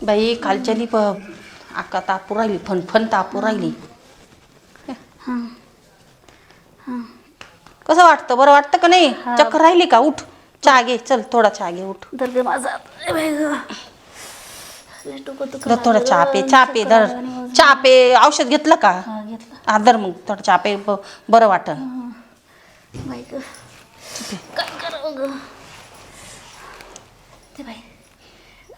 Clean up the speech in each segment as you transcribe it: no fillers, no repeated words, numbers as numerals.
बाई कालच्यानी आका तापू राहिली, फनफन तापू राहिली. कसं वाटतं? बरं वाटतं का नाही? चक्कर राहिली का? उठ चहा घे, चल थोडा चहा घे, उठ. दर माझा थोडा चहा पे, चहा पे धर, चहा पे. औषध घेतलं का? घेतलं. हा धर मग थोडा चहा पे, बरं वाटत. बाई ग काय करावं ग ते बाई.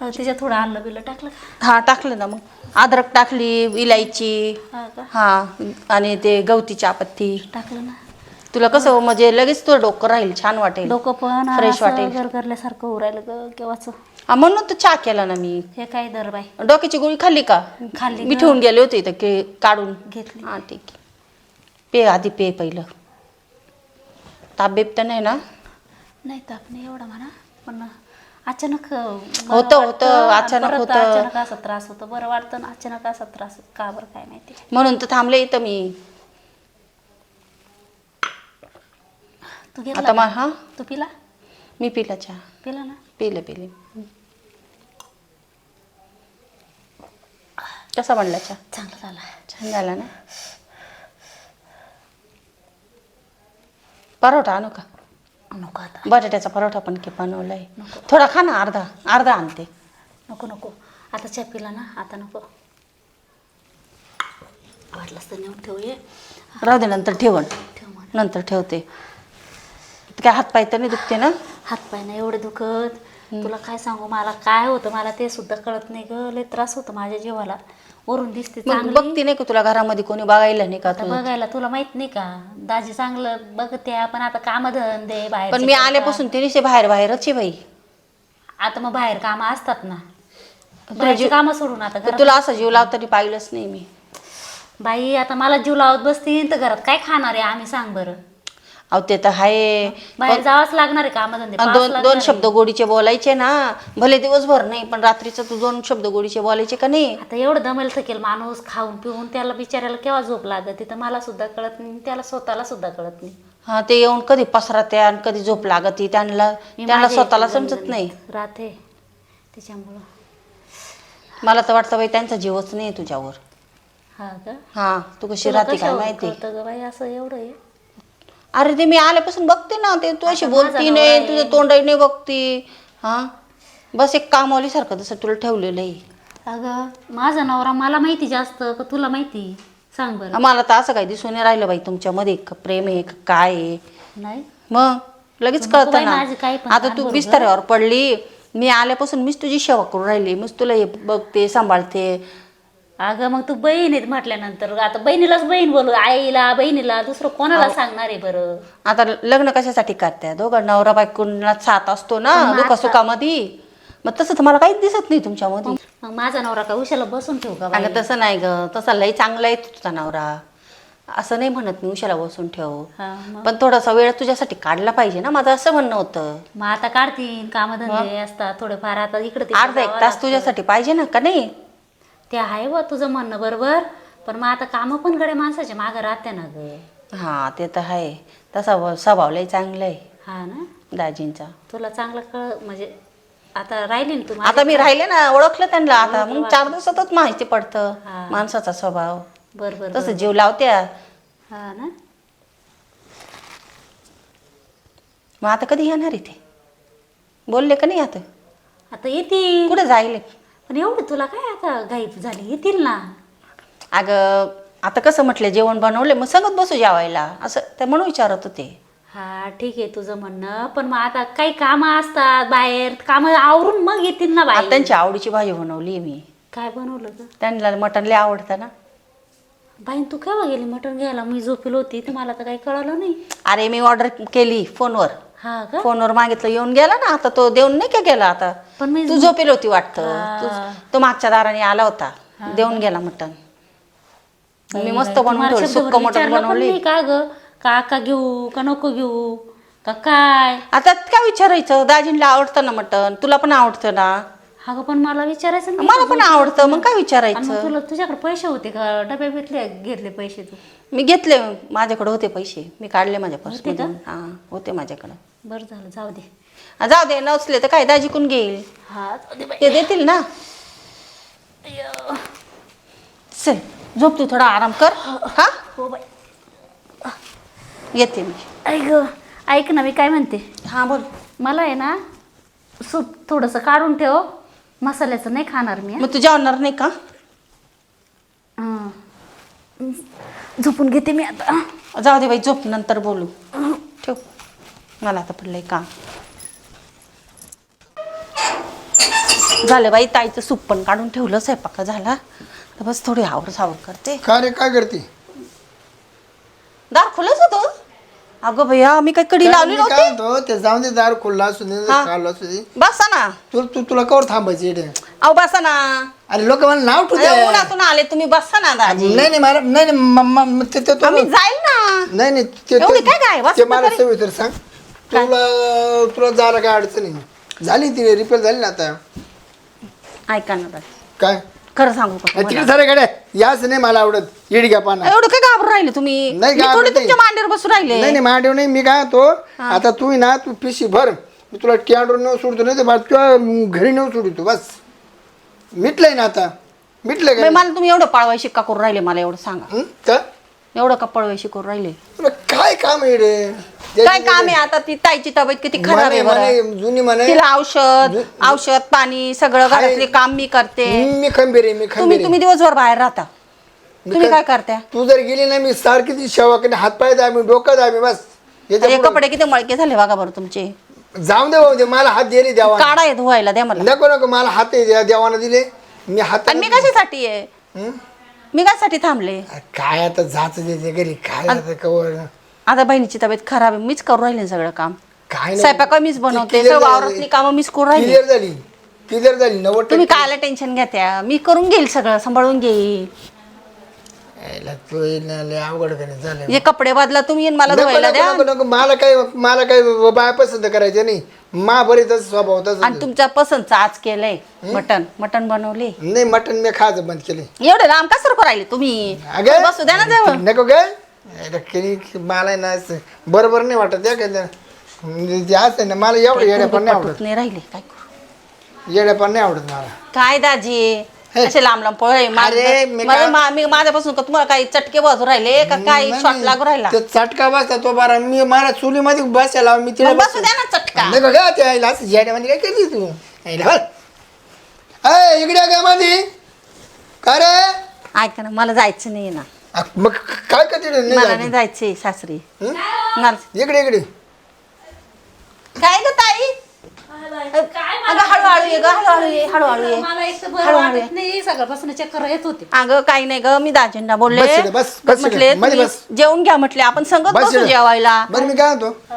त्याच्यात थोडं आलं बिलं टाकलं का? हा टाकलं ना. मग अद्रक टाकली, इलायची, हा आणि ते गवती चहापत्ती टाकलं ना. तुला कसं म्हणजे लगेच तुझं डोकं राहील, छान वाटेल, डोकं पण फ्रेश वाटेल. गरगरल्यासारखं होऊ राहिलं ग केव्हाच. हा म्हणून तर चहा केला ना मी. हे काय दर बाई. डोक्याची गोळी खाल्ली का? खाल्ली मी ठेवून गेले होते इथं काढून घेतली. हा ठीक आहे. पे आधी पे पहिलं. ताप बीप तर नाही ना? नाही ताप नाही एवढा म्हणा, पण अचानक होतं अचानक असा त्रास होतो. बरं वाटतं ना अचानक असा त्रास होतो का बरं काय माहिती. म्हणून तर थांबले इथं मी. तू आता घेतला हा तू पिला? मी पिला चहा. पिला ना? पिले. कसा बनला चहा? चांगला झाला. छान झाला ना. परोठा आणू का? नको आता. बटाट्याचा परोठा पण बनवलाय. थोडा खा ना, अर्धा आणते. नको आता चहा पिला ना, आता नको. वाटलंच तर नेऊन ठेव. ये राहू दे, नंतर ठेवण. ठेव म्हण. नंतर ठेवते. काय हातपाय तर नाही दुखते ना? हातपाय नाही एवढे दुखत. तुला काय सांगू, मला काय होतं मला ते सुद्धा कळत नाही ग. लय त्रास होतो माझ्या जीवाला. वरून दिसते मग चांगली. बघती नाही का तुला घरामध्ये कोणी बघायला नाही का? आता बघायला तुला माहित नाही का, दाजी चांगलं बघते पण आता काम धंदे बाहेर. पण मी आल्यापासून तिने बाहेरच आहे बाई. आता मग बाहेर काम असतात ना, बाहेरची कामं सोडून आता घरात. तुला असं जीव लावत तरी पाहिलंच नाही मी. बाई आता मला जीव लावत बसतील तर घरात काय खाणार आहे आम्ही, सांग बरं. अहो ते तर आहे. बाहेर जावंच लागणार आहे कामधंदे. दोन शब्द गोडीचे बोलायचे ना, भले दिवसभर नाही पण रात्रीचं तू 2 शब्द गोडीचे बोलायचे का नाही? आता एवढं दमेल थकेल माणूस खाऊन पिऊन, त्याला बिचारायला केव्हा झोप लागत तर मला सुद्धा कळत नाही, त्याला स्वतःला सुद्धा कळत नाही. हा ते येऊन कधी पसराते आणि कधी झोप लागते, त्यांना स्वतःला समजत नाही. राहते त्याच्यामुळं. मला तर वाटतं बाई त्यांचा जीवच नाही तुझ्यावर. हा का? हा तू कशी राहते काय माहिती. ग बाई असं एवढं आहे. अरे ते मी आल्यापासून बघते ना, ते तू अशी बोलती नाही, तुझं तोंडही नाही बघती. हा बस एक कामवाली सारखं जसं तुला ठेवलेलं आहे. अगं माझा नवरा मला माहिती जास्त का तुला माहिती, सांग बरं. मला तर असं काही दिसून नाही राहिलं बाई तुमच्यामध्ये प्रेम आहे काय आहे. नाही मग लगेच कळतं ना. आता तू बिस्ताऱ्यावर पडली, मी आल्यापासून मीच तुझी सेवा करून राहिली, मीच तुला हे बघते सांभाळते. अगं मग तू बहीण आहेत म्हटल्यानंतर आता बहिणीलाच बहीण बोलू, आईला बहिणीला दुसरं कोणाला सांगणार आहे बरं. आता लग्न कशासाठी करते? दोघं नवरा बायकोला साथ असतो ना दुःख सुखामध्ये. मग तसं तर मला काहीच दिसत नाही तुमच्यामध्ये. मग माझा नवरा का उशाला बसून ठेवू का? अगं तसं नाही ग, तसा लई चांगला आहे तुझा नवरा, असं नाही म्हणत मी उशाला बसून ठेव. पण थोडासा वेळ तुझ्यासाठी काढला पाहिजे ना, माझं असं म्हणणं होतं. मग आता काढतील, कामधंदे असतात थोडेफार, आता इकडे अर्धा 1 तास तुझ्यासाठी पाहिजे ना, का नाही? ते आहे व तुझं म्हणणं बरोबर, पण मग आता कामं पण गड्या माणसाच्या मागं राहते ना ग. हा ते तर आहे. तसा स्वभाव लई चांगला आहे हा ना दाजींचा. तुला चांगलं म्हणजे आता राहिली ना तू. आता मी राहिले ना, ओळखलं त्यांना आता. मग 4 दिवसातच माहिती पडतं माणसाचा स्वभाव. बरोबर तसं जीव लावत्या. हा ना. मग आता कधी येणार इथे? बोलले का नाही? आता येतील. कुठे जायले? पण एवढं तुला काय आता घाई झाली, येतील ना. अगं आता कसं म्हटलं, जेवण बनवले मग सगळं बसू जेवायला असं, ते म्हणून विचारत होते. हा ठीक आहे तुझं म्हणणं, पण मग आता काही कामं असतात बाहेर, कामं आवरून मग येतील ना बाई. त्यांची आवडीची भाजी बनवली मी. काय बनवलं ग? त्यांना मटण लय आवडतं ना. बाई तू केव्हा गेली मटण घ्यायला? मी झोपेल होती तर मला तर काही कळलं नाही. अरे मी ऑर्डर केली फोनवर. हा का? फोनवर मागितलं, येऊन गेला ना. आता तो देऊन नाही का गेला आता. पण मी तू झोपेल होती वाटतं. तो मागच्या दाराने आला होता, देऊन गेला मटण. मी मस्त बनवून सुक्क मटण बनवली. का ग काका घेऊ का नको घेऊ का काय? आता काय विचारायचं, दाजींला आवडतं ना मटण, तुला पण आवडतं ना. हा ग पण मला विचारायचं ना. मला पण आवडतं, मग काय विचारायचं. तुला तुझ्याकडे पैसे होते का? डबे घेतले पैसे तू? मी घेतले, माझ्याकडे होते पैसे, मी काढले माझ्या पर्समधून. हा होते माझ्याकडे. बरं झालं, जाऊ दे. जाऊ दे, नसले तर काय दाजीकून घेईल, हा जाऊ दे बाई. ते देतील ना. अय्यो. चल झोप, तू थोडा आराम कर. हा हो बाई. येते मी. ऐक ना, मी काय म्हणते, हा बोल. मला आहे ना सूप थोडंसं काढून ठेव, मसाल्याचं नाही खाणार मी. मग तू जेवणार नाही का? हं. झोपून घेते मी आता. जाऊ दे बाई, झोप, नंतर बोलू. ठेव, मला आता पडलंय काम. झालं बाई, ताईचं सूप पण काढून ठेवलं, स्वयंपाक झाला, तर बस थोडी आवर सावर करते. का रे, काय करते? दार खुलच होतं. अगं भैया, मी काही कडी लावली काय नव्हती. म्हणतो, ते जाऊन दे, दार खुल्ला असू दे, हा. खाल्ला असू दे. बसा ना. तुला कवर थांबायची इथे? अहो बसा ना. अरे लोक मला नाव ठेवते. अरे, उन्हातून आले तुम्ही, बसा ना दाजी. नाही मला नाही आम्ही जाईल ना. नाही एवढी काय काय? बस ते मला तरी. सवय तर सांग. तुला जायला काय अडचण नाही. झाली ती रिपेअर झाली ना आता. ऐका ना दाजी, काय खरं सांगू का तिकडे तुम्हाला? सारे गाड्या याच नाही मला आवडत. इड घ्या पाना. एवढं काय घाबरून राहिले तुम्ही? नाही मी थोडी घाबरत तुमच्या मांडीवर बसून राहिले. नाही मांडव नाही. मी काय तो आता तू ना, तू पिशी भर, मी तुला कॅडवर नेऊ सोडतो, नाही तर तुला घरी नेऊ सोडतो. बस मिटलंय ना आता, मिटलंय बाई, का? मला तुम्ही एवढं पळवाय शिक्का करून राहिले, मला एवढं सांगा. का? एवढं का पळवाय करून राहिले? तुला काय काम आहे रे? काय काम आहे आता? ती ताईची तब्येत किती खराब आहे बरं. जुनी म्हणे तिला औषध पाणी सगळं घरातले काम मी करते. मी खंबीर आहे, मी खंबीर आहे. तुम्ही दिवसभर बाहेर राहता, तुम्ही काय करता? तू जर गेली ना, मी सारखी ती शेवा करणे, हातपाय दाबी, डोकं दाबी, बस. याच्या अरे, पुढं- कपडे किती मळके झाले बघा बरं तुमचे. जाऊन दे भाऊ दे, मला हात दिले द्यावा. काढा आहे धुवायला, द्या मला. नको मला हात देवाना दिले, मी हात. आणि मी कशासाठी आहे? मी कशासाठी थांबले? काय आता जाच देते घरी, काय आता कवर आता बहिणीची तब्येत खराब आहे, मीच करू राहिले सगळं काम. काय नाही. स्वयंपाक मीच बनवते, clear सगळं झाली. वावरातली कामं मीच करू राहिले. क्लिअर झाली 90%. तुम्ही कायला टेन्शन घेत्या? मी करून घेईल, सगळं सांभाळून घेईल. यायला तू येईना, लय अवघड गणित झालं. हे कपडे बदला तुम्ही आणि मला नको, धुवायला द्या. नको, नको, मला काय बाय पसंत करायचे नाही. मा बरी तसं स्वभाव तसं. आणि तुमच्या पसंतचं आज केलंय मटण बनवले. नाही, मटण मी खायचं बंद केले. एवढे लांब का सर राहिले तुम्ही? अगं बसू द्या ना जेवण. नको काय मला ना असं बरोबर नाही वाटत. या काय असं ना, मला एवढं येड्यापण नाही आवडत. नाही राहिले काय करू? येड्यापण नाही आवडत मला. काय दाजी असे लांब लांब पळे? अरे, मी माझ्यापासून का तुम्हाला काही चटके बाजू राहिले का? काही शॉट लागू राहिला? ते चटका बसता तो बारा, मी मला चुलीमध्ये बसायला मी तिला मग बसू द्या ना चटका. नको का ते आईला असं येड्यामध्ये काय करते तू? आईला बस. इकडे काय मध्ये का रे? ऐका ना, मला जायचं नाही ना. मग काय करते रे? मला नाही जायचंय सासरी. इकडे काय ग ताई? अगं हळूहळू ये ग, हळूहळू ये. मला एक तर बरं वाटत नाही, सकाळपासून चक्कर येत होते. अगं काही नाही ग, मी दाजींना बोलले, बस इकडे, बस म्हटले इकडे, मध्ये तुम्ही बस. जेवून घ्या, म्हटले आपण संगत बस बसू इकडे. जेवायला. बरं मी काय म्हणतो,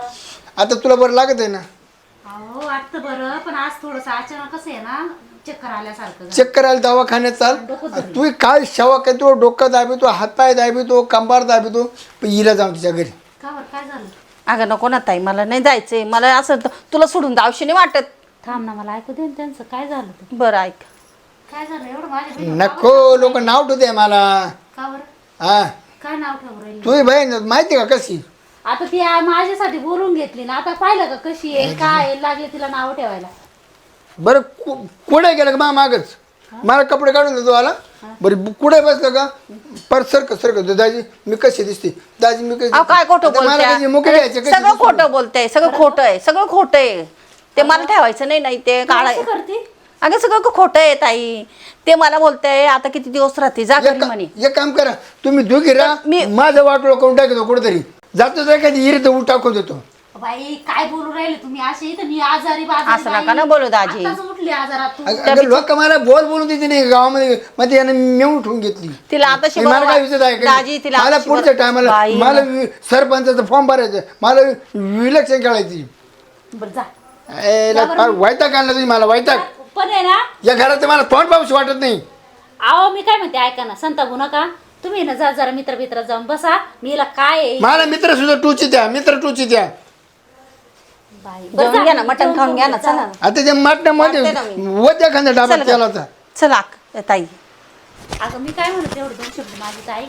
आता तुला बरं लागत आहे ना? हो वाटतं बरं, पण आज थोडस अचानक कसं आहे ना, चक्कर आल्यासारखं झालं. चक्कर आली दवाखान्यात चाल. तू काय शेवा काय, तू डोकं दाबितो, हातपाय दाबितो, कंबार दाबितो, पण हिला जाऊ तिच्या घरी. का बरं, काय झालं? अगं नको ना ताई, मला नाही जायचंय. मला असं तुला सोडून जावशी नाही वाटत. थांब ना, मला ऐकू दे ना त्यांचं काय झालं ते. बरं ऐक. काय झालं एवढं माझ्या बहिणीला? नको, लोक नाव ठेवते मला. का बरं? हा, काय नाव ठेवू राहिली? तुझी बहीण माहिती का कशी? आता ती माझ्यासाठी बोलून घेतली ना, आता पाहिलं का कशी आहे, काय आहे, लागले तिला नाव ठेवायला. बरं कुठे गेलं का मा मागच? मला कपडे काढून देतो आला. बरं कुठे बसलं का? पर सरक दाजी मी कशी दिसते, दाजी मी अहो काय खोटं बोलते? बोलते? सगळं खोटं बोलते, सगळं खोटं आहे, सगळं खोटं आहे. ते मला ठेवायचं नाही ते काढाय. असं करते? अगं सगळं खोटं आहे ताई. ते मला बोलते आता किती दिवस राहते, जा घरी म्हणे. एक काम करा, तुम्ही दोघी राहा, मी- माझं वाटोळ करून टाकतो कुठेतरी. जातो तर कधी इरी तर टाकून देतो. बाई काय बोलू राहिले तुम्ही असे? इथं मी आजारी असं नका ना बोलू दाजी. आताच उठली आजारात तू. अगं लोक मला बोलून देते नाही गावामध्ये, मग ते यानं मेवून ठेवून घेतली. तिला आताशी मला बरोबर- काय विचार आहे का? दाजी तिला मला आताशी पुढच्या बरोबर- टायमाला बाई, मला सरपंचाचा फॉर्म भरायचं, मला विलक्षण खेळायची. बरं जा. वैताग आणला तुम्ही मला, वैताग. पण आहे ना, या घरात मला तोंड पाऊस वाटत नाही. आहो मी काय म्हणते, ऐका ना, संतापू नका तुम्ही ना, जा जरा मित्रात जाऊन बसा. मी हिला काय आहे? मला मित्र सुद्धा टूची द्या. बाई, बरं जेवून जा, घ्या ना, मटण जेवण खाऊन घ्या ना, जा. चला. आता त्या मटण्यामध्ये वाटते ना मी. वद्या खांदा डाबा चल ग. केला होता. चला ताई. अगं मी काय म्हणते, एवढं दोन शब्द माझी ताई.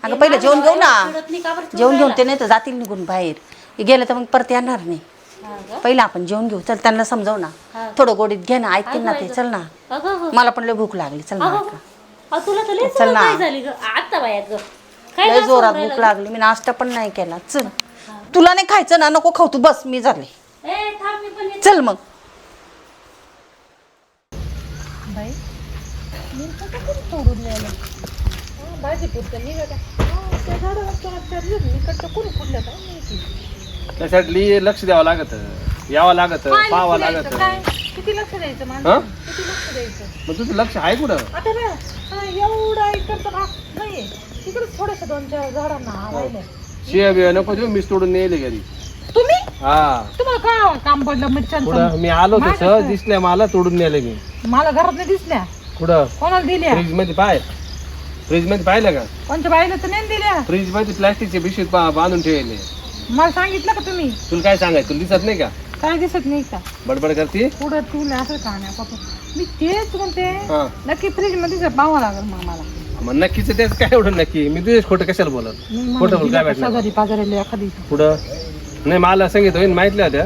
अगं पहिलं जेवण घेऊ ना. चिडत नाही का बरं? जेवण घेऊन ते नाही तर जातील निघून बाहेर. हे गेलं तर मग परत येणार नाही. पहिला आपण जेवण घेऊ. चल त्यांना समजाव ना, थोडं गोडीत घे ना, ऐकतील ना ते. चल ना, अगं मला पण लय भूक लागली. चल ना अगं आता. अगं, तुला तर लय चल ना. काय झाली ग आता बाया ग? काय लय गं जोरात असं भूक लागली, मी नाश्ता पण नाही केला. चल, तुला नाही खायचं ना, नको खाऊ तू, बस मी झाले. ए थांब, मी पण येते. चल मग. त्यासाठी लक्ष द्यावं लागत, यावं लागत, पाहावं लागत. किती लक्ष द्यायचं हं? माणसं? किती लक्ष द्यायचं? मग तुझं लक्ष आहे कुठं? आता ना एवढा इकडचा भाग नाहीये, तिकडेच थोडस 2-4 झाडांना राहिलंय. शिया बिया नको देऊ, मीच तोडून नेले घरी. तुम्ही हा तुम्हाला काय काम पडलं मिरच्यांचं? कुठं मी आलो तसं दिसल्या मला, तोडून नेले मी. मला घरात नाही दिसल्या. कुठं? कोणाला दिल्या? फ्रीज मध्ये पाय, फ्रीज मध्ये पाहिलं का? कोणत्या बाईला तर नाही दिल्या. फ्रीज मध्ये प्लास्टिकचे पिशवीत बांधून ठेवले. मला सांगितलं का तुम्ही? तुला काय सांगायचं, तुला दिसत नाही का? काय दिसत नाही का? बडबड करते. पुढं तुला असं का नाही पापा? मी तेच म्हणते, हा नक्की फ्रीज मध्ये पाहावं लागेल मग मला. मग नक्कीच त्याच काय एवढं नक्की, मी तुझेच खोटं कशाला बोलत? खोटं बोल काय भेटलं? शेजारी पाजारी एखादी पुढं नाही मला सांगितलं होईल, माहितल्या होत्या.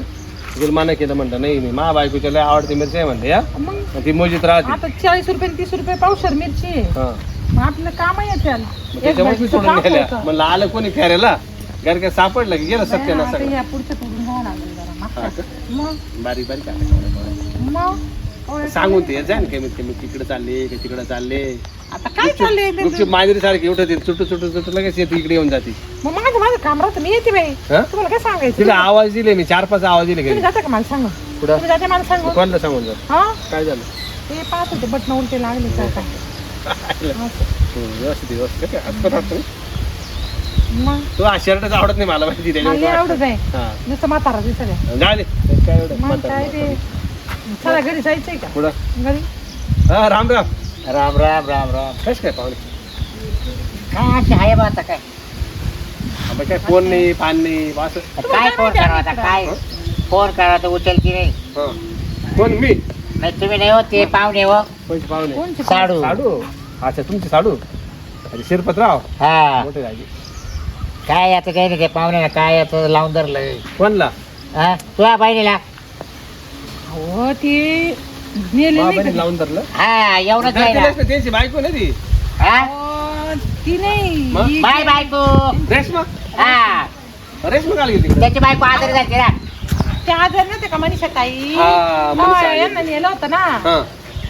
तुला माना केलं म्हणतं नाही नाही, मा बायकोच्या लय आवडती मिरची आहे म्हणते. या मग ती मोजीत राहते. आता 40 रुपये 30 रुपये पावशेर मिरची आहे. हा मग आपलं काम येते मग त्याच्यामुळे मी सोडून गेल्या. म्हणलं आलं कोणी फेरायला, घर काय सापडलं की गेलं सत्य ना सगळं. या पुढचं तोडून घ्यावं लागेल जरा मागचं. मग बारीक बारीक मग सांगून ते जाईन कमीत कमी तिकडे चालले की तिकडे चालले. आता काय चाललंय ते? गुपचूप मांजरी सारखी उठत चुटू चुटू चुटू लगेच येते इकडे येऊन जाते. मग माझं काम राहतं, मी येते बाई. हा? तुम्हाला काय सांगायचं? तिला आवाज दिले मी, 4-5 आवाज दिले तुम्ही घरी. जाता का मला सांगा? कुठं? तुम्ही जाते मला सांगू? कोणाला सांगून जात? हा काय झालं? ते पाहत होते बटन उलटे लागले काय काय. व्यवस्थित व्यवस्थित काय हात पण हात. मग तो शर्टच आवडत नाही मला माहिती मला आवडत आहे हा नुसतं म्हातारा दिसत झाले काय एवढं मग काय ते. चला घरी जायचंय का? पुढं घरी हा राम राम राम राम राम राम. कश काय पाहुणे? काय आमची आहे बा आता काय? आपण काय फोन नाही पान नाही असं. काय फोन करा आता काय? फोन करा तर उचल की नाही? हा कोण मी? नाही तुम्ही नाही हो, ते पाहुणे हो. कोणचे पाहुणे? कोणचे साडू. साडू अच्छा तुमचे साडू. अरे शिरपतराव हा मोठे राजे. काय आता काही नाही, ते पाहुण्याला काय आता लावून धरलंय. कोणला? हा तुझ्या बहिणीला? हो ते नेले नाही बाबाने का? लावून धरलं. हा एवढंच आहे ना. त्यांची बायको नाही ती हा अहो, ती नाही मग? ही- बाय बायको. रेशमा. हा रेशमा काल गेली तिकडे. त्याची बायको आजारी जाते ना. ते आजार नव्हते का मनीषा ताई? हा, मनीषा हा, आई. यांना नेलं होतं ना. हा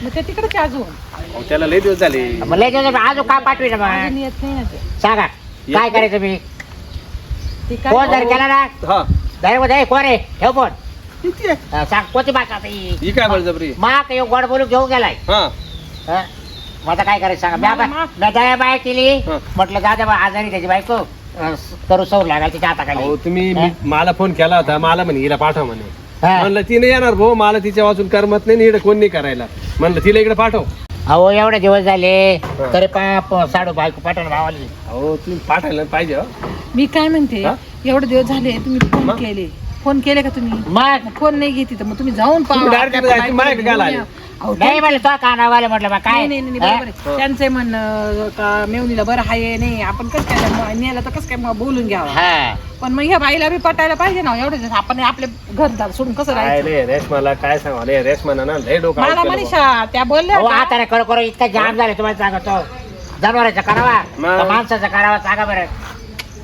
मग ते तिकडेच अजून अहो, त्याला लय दिवस झाले. मग लय दिवस अजून का पाठवी ना मग? अजून येत नाही ना ते. सांगा काय करायचं मी? ते फोन काय जर केला ना हा डायरेक्ट कोण आहे ठेव फोन. किती आहे? सांग कोणती भाषा आता ही? ही काय बळजबरी? मा काही गोड बोलून घेऊन गेलाय. हा हा? मग आता काय करायचं सांगा? मला मी दया बाय केली. हा. म्हटलं दादा बा आजारी त्याची बायको करू सौर लागाल तिच्या हाताखाली. अहो तुम्ही मला फोन केला होता, मला म्हणे हिला पाठव म्हणे. हा. म्हणलं ती नाही येणार भाऊ, मला तिच्या वाचून करमत नाही, इकडे कोण नाही करायला. म्हणलं तिला इकडे पाठव. अहो एवढे दिवस झाले हा. तरी साडू बायको पाठवलं भावाली. अहो तुम्ही पाठायला पाहिजे हो. मी काय म्हणते, हा? एवढे दिवस झाले तुम्ही फोन मग? केले. फोन केले का तुम्ही? मग फोन नाही घेते तर मग तुम्ही जाऊन तुम्ही direct आपल्या जायचं, माझ्याकडे बायकोला घाला. घेऊन या. अहो, नाही म्हणलं तो कानावाले म्हटलं बा काय नाही नाही बरोबर आहे. त्यांचं म्हणणं का मेवणीला बरं आहे नाही, आपण कसं काय नेलं तर कसं काय मग बोलून घ्यावं. हा पण मग ह्या बाईला बी पटायला पाहिजे ना. एवढे दिवस आपण आपले घरदार सोडून कसं काय राहायचं? रे रेशमाला काय सांगा रे, रेशमाना ना लय डोकं मला out केलं मनीषा त्या बोलल्या अहो का? आता करू करू इतका जाम झाले तुम्हाला सांगतो. जनावरांचा करावा मग? का माणसाचा करावा सांगा बरं.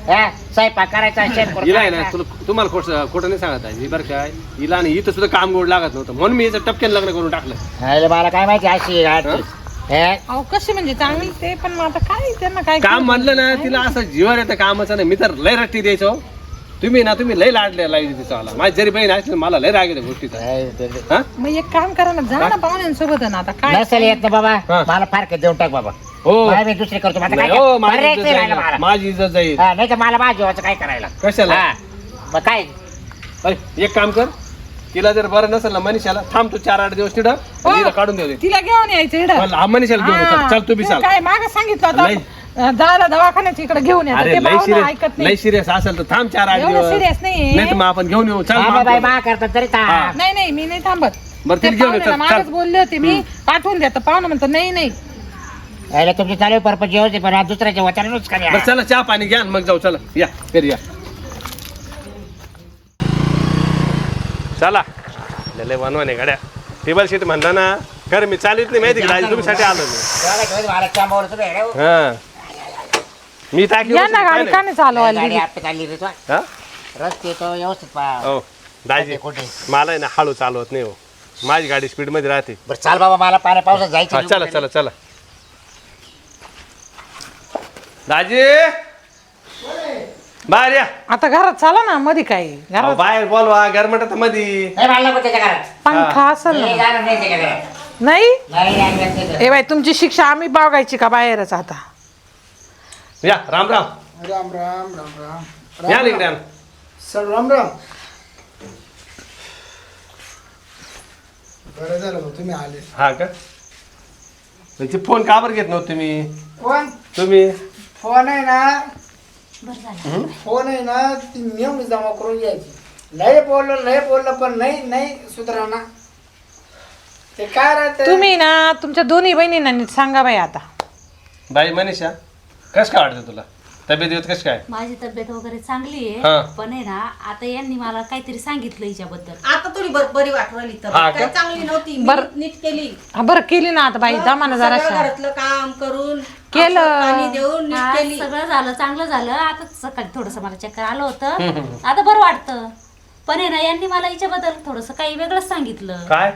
हा? स्वयंपाक करायचा शेण बा. करून हिला आहे ना खायचा. तुम्हाला खोटं नाही सांगत आहे बरं काय. हिला आणि इथं सुद्धा काम गोड लागत नव्हतं म्हणून मी याचं टपक्यान लग्न करून टाकलं. अरे मला काय माहिती अशी आरती. हे? अहो कशी म्हणजे चांगली ते, पण मग आता काय त्यांना काय काम करू? म्हणलं ना तिला असं जीवर येतं कामाचं नाही. मी तर लय रट्टी द्यायचो. तुम्ही लय लाडले लाईट तिचा मला. माझी जरी बहीण असली मला लय राग येते गोष्टीचा. हा मग एक काम करा ना, जा ना पाहुण्यांसोबत ना. आता काय नसेल येत ना बाबा हा. मला फारकत देऊन टाक बाबा. हो मला मी दुसरी करतो आता काय नाही, हो, माझी पर्यायच इज्जत नाही जाईल. राहिला मला. माझी इज्जत जाईल. हा, नाही तर मला माझ्या जीवाचं काय करायला. कशाला? हा. मग काय अय, एक काम कर, तिला जर बरं नसेल ना मनीषाला थांब तू 4-8 दिवस तिथं हो. तिला काढून देऊ दे. तिला घेऊन यायचं इकडं. मला हा मनीषाला घेऊन ये. हा. चल तू बी चाल. काय मागं सांगितलं लय- होतं जायला दवाखान्याच्या इकडे घेऊन येतात. अरे ते लय पाहुणं ऐकत सिरियस लय नाही. सिरियस असेल तर थांब 4-8 एवढं दिवस. serious नाहीये. नाही तर मग आपण घेऊन येऊ. चल हा मग बाई आपण. मा करतात तरी हा. था. नाही नाही मी नाही थांबत. बरं ते तिला घेऊन ये. पाहुण्याला चल मागच चल. बोलले होते मी, पाठवून द्या. तर पाहुणं म्हणतो नाही नाही. अरे तुमची चालू परपंच जेवते पण आज दुसऱ्याच्या वचनानुच बरं करा. चला चहा पाणी घ्या आणि मग जाऊ. चला या घरी या. चला लय वनवाने गाड्या टेबल सीट म्हणला ना खरं मी चालित नाही माहिती का तुमच्यासाठी आलो मी मला चांबावर तुम्ही येडे हो. हा मी टाकी या ना गाडी का नाही चालवायला गाडी आता चालली रे तो हा रस्ते तो व्यवस्थित पहा हो दाजी कुठे मला आहे ना हळू चालवत नाही हो माझी गाडी स्पीड मध्ये राहते बरं चाल बाबा मला पाण्या पावसात हा जायचं चला चला चला दाजी बाहेर या आता घरात चाला ना मध्ये काय अहो, घरात बाहेर बोलवा गरमटात मध्ये नाही मला नको त्याच्या घरात पंखा असेल नाही ना जाणार नाही त्याच्या घरात नाही नाही नाही त्याच्या घरात. ए बाई तुमची शिक्षा आम्ही बघायची का बाहेरच आता या राम राम राम राम राम राम या इकडे आण. सर राम राम. बरं झालं भाऊ, तुम्ही आले. हा का म्हणजे फोन का बरं घेत नव्हते तुम्ही कोण तुम्ही फोन आहे ना बरं झालं फोन आहे ना ती नेहमी जमा करून घ्यायची. लय बोललं पण नाही सुधरा ना. ते काय राहत तुम्ही ना तुमच्या दोन्ही बहिणींना नीट सांगा बाई आता बाई मनीषा कसं काय वाटतं तुला तब्येत येत कसं काय माझी तब्येत वगैरे चांगली हा. आहे पण आहे ना आता यांनी मला काहीतरी सांगितलं हिच्याबद्दल आता थोडी बरी वाटवली तर हा का? काय चांगली नव्हती मी बरं. नीट केली हा बरं केली ना आता बाई जमाना सगळं जरा घरातलं काम करून केलं. औषध पाणी देऊन नीट हा, केली. सगळं झालं चांगलं झालं आता सकाळी थोडस मला चक्कर आलं होतं आता बरं वाटतं पण आहे ना यांनी मला हिच्याबद्दल थोडस काही वेगळंच सांगितलं काय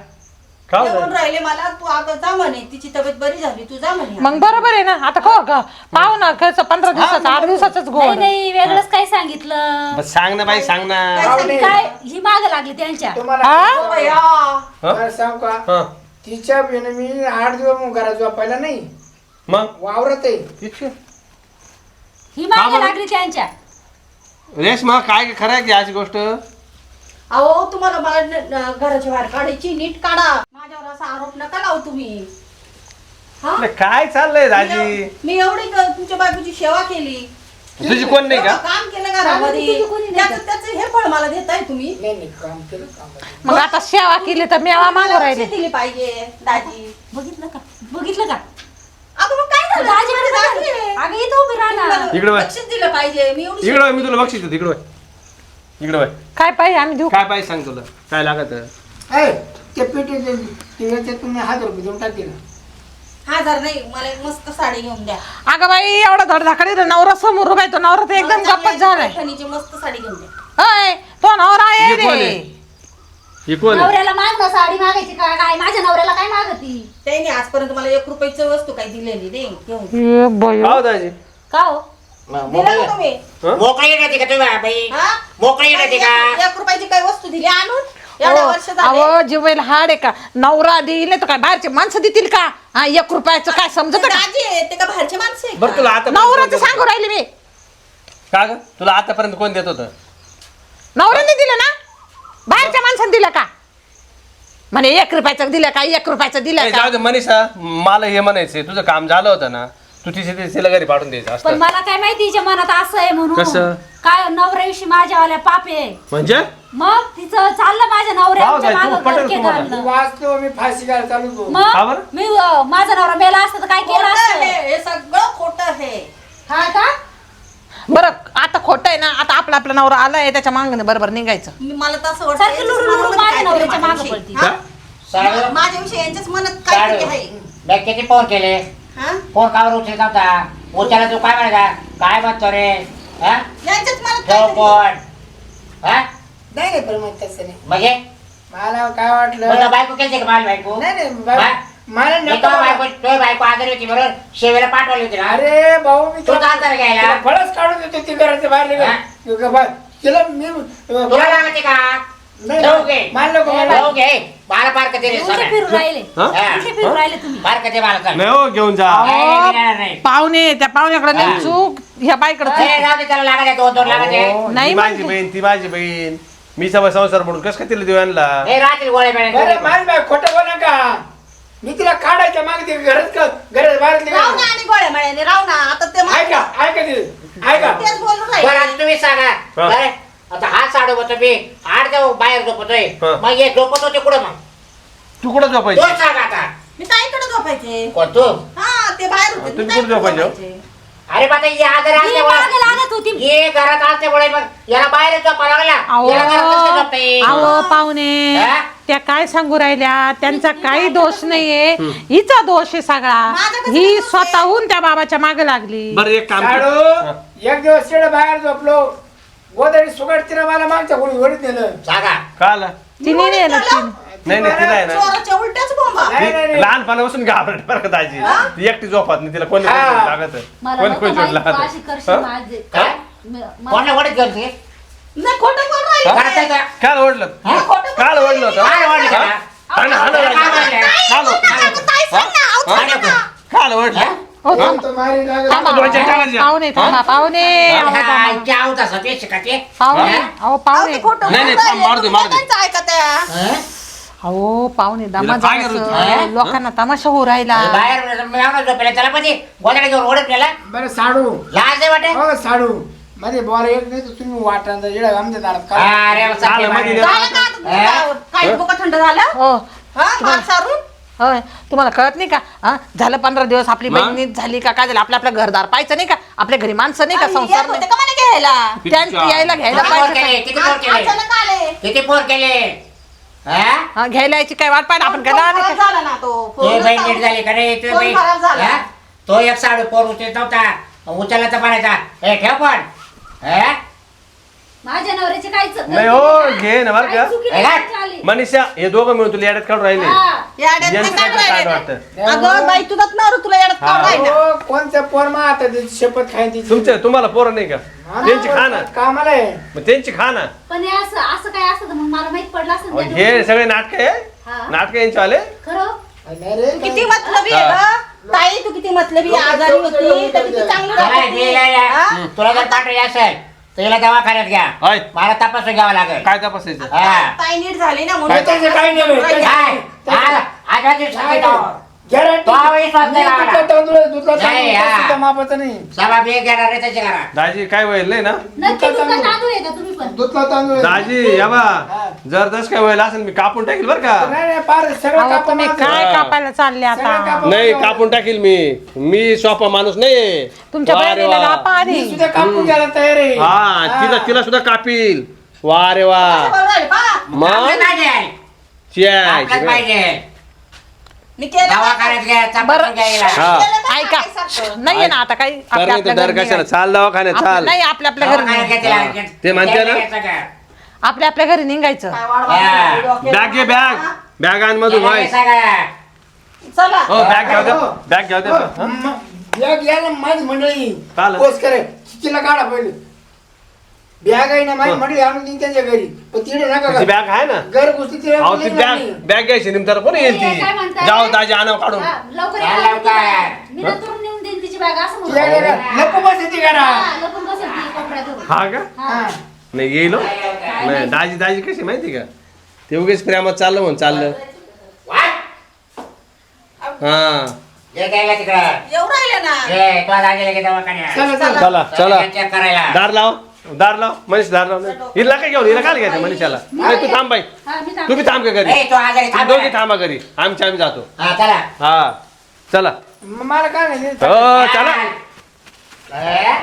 का ते होतं? म्हणून राहिले मला तू आता जा म्हणे तिची तब्येत बरी झाली तू जा म्हणे मग बरोबर आहे ना आता कवर का पाहू ना खर्च 15 दिवसाचा 8 दिवसाचाच नाही गोड नाही वेगळंच काही सांगितलं बस सांग ना बाई सांग ना काय ही माग लागली त्यांच्या तुम्हाला हो बया. मला सांग का हा तिच्या बिन मी 8 दिवस मग घरात झोपायला नाही मग वावरत आहे. इतकं? ही माग बरं? लागली त्यांच्या रेश्मा काय खरं आहे की अशी गोष्ट अहो तुम्हाला मला घराच्या बाहेर काढायची नीट काढा माझ्यावर असा आरोप नका लावू तुम्ही हा अरे काय चाललंय दाजी मी एवढी तुमच्या बायकोची सेवा केली तुझी कोण नाही का एवढं काम केलं घरामध्ये तुझी कोणी नाही का? त्याचं हे फळ मला देताय तुम्ही नाही काम केलं काम. मग आता सेवा केली तर मेवा मागू राहिले लक्ष दिली पाहिजे दाजी बघितलं का अगं मग काय झालं दाजी तुम्ही बरोबर दाजी आहे. अगं इथं उभी राहा इकडे वळ. लक्ष दिलं पाहिजे मी एवढी इकडे वळ, मी तुला बक्षीस देतो इकडे वळ. इकडे वळ. काय पाहिजे आम्ही देऊ काय पाहिजे सांग तुला काय लागत ऐ, ते पेटी त्याच्यात तुम्ही 1000 रुपये देऊन टाकले ना. 1000 नाही मला एक मस्त साडी घेऊन द्या अगं बाई एवढा धडधाकडी नवरा समोर उभा आहे तो नवरा तर एकदम मला गप्पच चांगली झालाय पैठणीची मस्त साडी घेऊन द्या अय तो नवरा आहे हे कोण रे आहे? ही कोण आहे? नवऱ्याला माग ना साडी मागायची का काय माझ्या नवऱ्याला काय मागती त्याने आजपर्यंत मला 1 रुपयाची वस्तू काही दिलेली दे घेऊन ए बाई. का हो दाजी का हो मग दिलं का तुम्ही मोकळी येते का तुम्ही बाई हा? मोकळी येते का 1 रुपयाची काही वस्तू दिली आणून एवढ्या वर्ष झाले अहो जीवायला हाड आहे का नवरा देईल नाही तर काय बाहेरचे माणसं देतील का हा 1 रुपयाचं काय समजत ते का दाजी आहे, ते का बाहेरचे माणसं आहे बरं का? तुला आता नवऱ्याचं सांगू राहिले मी का ग तुला आतापर्यंत कोण देत होतं नवऱ्याने दिलं ना बाहेरच्या माणसाने दिलं का म्हणे 1 रुपयाचं दिलं का 1 रुपयाचं ए, दिलं जाऊ का दे मनीषा मला हे म्हणायचंय तुझं काम झालं होतं ना तू तिला घरी पाठवून द्यायचं पण असतं मला काय माहिती हिच्या मनात असं आहे म्हणून कसं? काय नवऱ्याविषयी माझ्यावाल्या पाप आहे म्हणजे मग तिचं चाललं माझ्या वाव, नवऱ्याच्या जाय, तू मागं पटेल करके तुम्हाला. धरलं. वाचतो मी फाशी घ्यायला चालू होतो. मग का बरं? मी माझा नवरा मेला असता तर काय केलं खोटं असतं आहे, हे सगळं खोटं आहे हा का बरं आता खोटं आहे ना आता आपला नवरा आलाय त्याच्या मागणे बरोबर निघायचं मला तर असं सारखं लुडू लुडू वाटतं माझ्या काहीतरी नवऱ्याच्या मागं माझ्याविषयी. पळती. हा? साडू माझ्याविषयी यांच्याच मनात काहीतरी आहे बँकेचे फोन केले हा? फोन कावर उचलत नव्हता उचलला तू काय म्हणायचा काय म्हणतो रे हा यांच्याच मनात ठेव काहीतरी फोन हा नाही पण मग तसं नाही. म्हणजे मला काय वाटलं तुझं बायको केली का माझी बायको नाही हा? मला मी नको तो बायको तुझी बायको आजारी होती बरोबर शेवेला पाठवली होती ना अरे भाऊ मी तू चालता रे घ्यायला फळच काढून देतो ती घराच्या बाहेर निघाल. तिला मी तुला लागते का नाही, ठेवू घे मला नको, मला ठेवू घे मला पार कधी रे उलटे फिरून राहिले हा? उलटे फिरून राहिले तुम्ही पार कधी मला चल नाही हो घेऊन जा नाही, नाही, नाही. पाहुणे त्या पाहुण्याकडे हा. नाही चूक ह्या बाईकडे अरे, चूक. जाऊ दे, त्याला लागायचे 2-2 लागायचे हो, नाही ती माझी म्हणते. बहीण ती माझी बहीण मी सगळं संसार म्हणून कसं काय तिला देऊ आणला हे रात्री गोळे बरं, मिळाले माझी बाई खोटं बोला का मी तिला काढायच्या मागे ते घरात बाहेर राहू निघाल. ना आणि गोळ्या मळ्याने राहू ना आता ते ऐका ऐका ते ऐका तेच बोलून बरं राहिले आता तुम्ही सांगा हा. बरं, आता हा साडू होतो मी 8 जाऊ बाहेर झोपतोय हा. मग हे झोपत होते कुठं मग तू कुठं तो झोपायची सांग आता मी ताईकडे झोपायचे कोण तू हा ते बाहेर होते तुम्ही मी कुठे ताईकडे झोपायचे? झोपायचे. अरे बाबा हे आजार ही मागे लागत होती हे घरात असल्यामुळे मग याला बाहेर झोपा लागला अहो. याला घरात कसं झोपता होते अहो पाहुणे हा? त्या काय सांगू राहिल्या त्यांचा काही दोष नाहीये हिचा दोष आहे सगळा ही स्वतःहून त्या बाबाच्या मागे लागली बरं एक काम कर. साडू एक दिवस शेड बाहेर झोपलो गोदडी सुगड तिला मला मागच्या खोली ओढीत नेलं. सांगा का आला? तिने नेलं तिने. नाही नाही तिला आहे ना चोराच्या उलट्याच बोंबा. नाही, नाही, नाही. लहानपणापासून घाबरट बरं का दाजी ती एकटी झोपत नाही तिला कोणी हा. लागत मला कोणी नको कोणी माहित, लागत तू अशी करशील माझे. काय कोणाला ओढत घेऊन ते? नाही खोटं बोल राहिली. घरात आहे का? काल ओढलं काल ओढलं होतं काय ओढलं हा? त्याला? हाणं, हाणं काय लागलं. ओढलं? काल ओढलं. काय नको? काल ओढलं हो, थांबा. तो मारी लागला. थांबा. दोनच्या टाकायच्या. पाहुणे थांबा पाहुणे अहो, हा, थांबा. इतके आहोत असं ते शिकायचे? पाहुणे हा? अहो पाहुणे नाही नाही थांब, मारू दे मारू दे हं? अहो पाहुणे दमा तिला काय करत होती? लोकांना तमाशा होऊ राहिला बाहेर मी एवढा झोपेला त्याला मध्ये गोदाडे घेऊन ओढत नेला बरं साडू लाज आहे वाटे हो साडू मध्ये बॉल एक नाही तर तुम्ही वाटांचा येडा आमच्या दारात का अरे झालं मध्ये झालं का तुमचं? काही डोकं थंड झालं हो हा हात सारून होय तुम्हाला कळत नाही का हा? झालं 15 दिवस आपली मग? बहिणीच झाली का काय झालं आपलं घरदार पाहायचं नाही का आपल्या घरी माणसं नाही का आणि संसार येत होते नाही? का म्हणे घ्यायला त्यांचं यायला घ्यायला किती पोर पाहिजे केले किती पोर केले अचानक आले किती पोर केले हा? हा, घ्यायला यायची काय वाट पाहिजे आपण फोन घरा खराब झाला ना तो ते फोन बहीण नीट झाली का रे ते फोन बहीण खराब झाला. हा? तो एक साडू पोर उचलत नव्हता उचलला तर पाण्याचा हे ठेव पण हा? माझ्या नवऱ्याचे काहीच नाही हो घे ना बरं काही का चुकी नाही काय? त्यांची आली. मनीषा हे दोघं मिळून तुला याड्यात काढून राहिले हा. याड्यात यांचं नाही काय काढून काय राहिले. वाटतं अगं बाई तुझाच नवरा तुला येडत हा. काढून राहिला. हो, कोणत्या पोर मा आता त्याची शपथ खायची तिची. तुमच्या तुम्हाला पोरं नाही का त्यांची खा ना कामाला आहे मग त्यांची खा ना पण हे असं असं काय असतं तर मग मला माहित पडलं असतं अहो, ना त्या हे दिवशी. सगळे नाटक आहे हा. नाटक यांचे आले खरं नाही रे, किती मतलबी आहे ग ताई तू किती मतलबी आहे. आजारी होती तर किती चांगली चला, राहत ये, या, या. होती. तुला जर पाठवली असेल तर हिला दवाखान्यात घ्या होय. मला तपासून घ्यावं लागेल काय तपासायचं हा. ताई नीट झाली ना काय म्हणून त्याचं काही नाही बाई, त्याचं काय? काही हा, आजच्या दिवसात जाऊ. Guarantee. तो आवळी स्वाद नाही दुधला लावला. तांदूळ आहे, दुधला नाही, तांदूळ, हा. जास्त मापाचं नाही सभा बी घेणार रे त्याच्या घरात दाजी काय होईल नाही ना नक्की दुसरा तांदूळ आहे का तुम्ही पण दुधला तांदूळ आहे. दाजी या बा जर तस काय होईल असेल मी कापून टाकील बर का नाही नाही पार सगळं अहो, कापून तुम्ही आणलं. काय हा. कापायला चालले सगळं आता कापून नाही आणलं. कापून टाकील मी सोपा माणूस नाही तुमच्या वा रे बहिणीला वा. कापा आधी मी सुद्धा कापून घ्यायला तयार आहे हा तिला सुद्धा कापील वा रे वा बरोबर आहे, पहा. मग आपलं पाहिजे आपलंच च्या. पाहिजे मी केलं का? दवाखान्यात घ्या तपासून घ्यायला हा केलं का ऐका काय सारखं? नाहीये ना आता काही कर आपल्या नाही तर आपल्या डर घरी कशाला निघायचं. चाल दवाखान्यात आपल्या- चाल नाही आपल्या आपल्या घरी दवाखान्यात घ्या निघायचं. तिला. ते म्हणते ना? घ्यायचं का? आपल्या आपल्या घरी निघायचं काय वाढवा हा. लागली डोक्याला. बॅग घे बॅग आणमधून त्याला व्हाय घ्यायचं का? चला हो बॅग घ्या द्या बॅग घ्या द्या हा? याला माझी मंडळी चालेल. पोच करे तिला काढा पहिले बॅग आहे ना माझी मंडळी आणून देईन त्यांच्या घरी पण तिकडे नका ती का. बॅग आहे ना घर घुसली तिला अहो ती बोलली बॅग नाही. बॅग घ्यायची निमताला कोणी येईल काय ती म्हणताय? जाऊ दाजी आणव काढून हा, लवकर हा, या, लवकर. मी नंतर नेऊन देईन तिची बॅग असं म्हणू. तिला काय नको बस ती करा हा, लपून बसेल ती कपड्यात. हा का हा. नाही येईल हो. नाही दाजी कशी माहिती का ते उगेच प्रेमात चाललं म्हणून चाललं हा जे घ्यायला तिकडं येऊ राहिले ना ये तो दाजीला घे दवाखान्यात चला चला चला चला चेक करायला दार लाव मनीष दार लाव हिला काय घेऊन हिला काय घ्यायचं मनीषाला नाही तू थांब बाई हा, मी तू बी थांब का घरी ए, तो आजारी तुम्ही थांब दोघी थांबा घरी आम्ही जातो हा चला हा चला मला काय नाही हो चला ए?